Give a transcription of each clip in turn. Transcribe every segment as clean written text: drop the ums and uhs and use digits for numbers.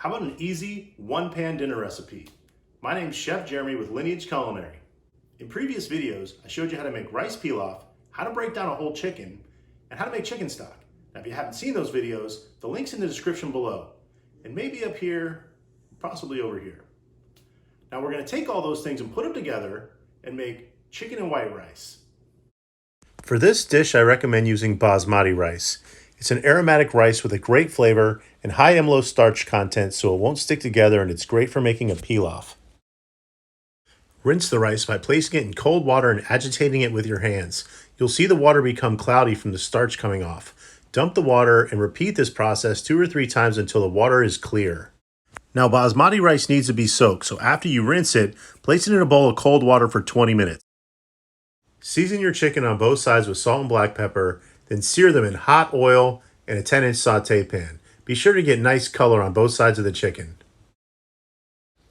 How about an easy one-pan dinner recipe? My name's Chef Jeremy with Lineage Culinary. In previous videos, I showed you how to make rice pilaf, how to break down a whole chicken, and how to make chicken stock. Now, if you haven't seen those videos, the link's in the description below, and maybe up here, possibly over here. Now, we're going to take all those things and put them together and make chicken and white rice. For this dish, I recommend using basmati rice. It's an aromatic rice with a great flavor and high amylose starch content, so it won't stick together, and it's great for making a pilaf. Rinse the rice by placing it in cold water and agitating it with your hands. You'll see the water become cloudy from the starch coming off. Dump the water and repeat this process 2 or 3 times until the water is clear. Now, basmati rice needs to be soaked, so after you rinse it, place it in a bowl of cold water for 20 minutes. Season your chicken on both sides with salt and black pepper, then sear them in hot oil in a 10-inch saute pan. Be sure to get nice color on both sides of the chicken.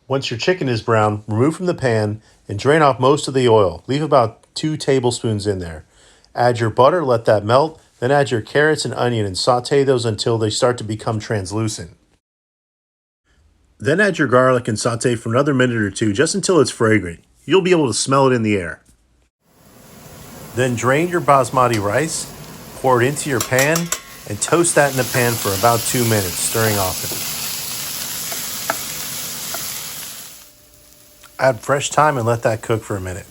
Once your chicken is brown, remove from the pan and drain off most of the oil. Leave about 2 tablespoons in there. Add your butter, let that melt, then add your carrots and onion and saute those until they start to become translucent. Then add your garlic and saute for another minute or 2 just until it's fragrant. You'll be able to smell it in the air. Then drain your basmati rice, pour it into your pan, and toast that in the pan for about 2 minutes, stirring often. Add fresh thyme and let that cook for a minute.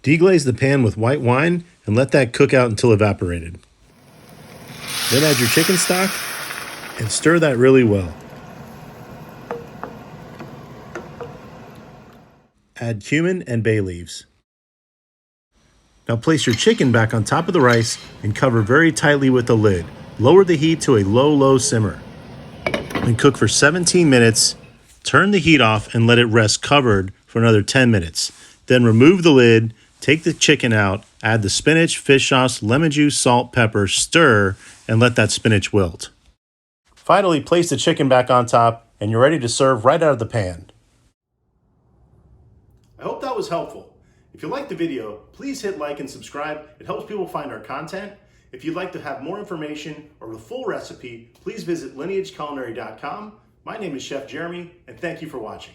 Deglaze the pan with white wine and let that cook out until evaporated. Then add your chicken stock and stir that really well. Add cumin and bay leaves. Now place your chicken back on top of the rice and cover very tightly with the lid. Lower the heat to a low simmer. And cook for 17 minutes. Turn the heat off and let it rest covered for another 10 minutes. Then remove the lid, take the chicken out, add the spinach, fish sauce, lemon juice, salt, pepper, stir, and let that spinach wilt. Finally, place the chicken back on top and you're ready to serve right out of the pan. I hope that was helpful. If you liked the video, please hit like and subscribe. It helps people find our content. If you'd like to have more information or the full recipe, please visit lineageculinary.com. My name is Chef Jeremy, and thank you for watching.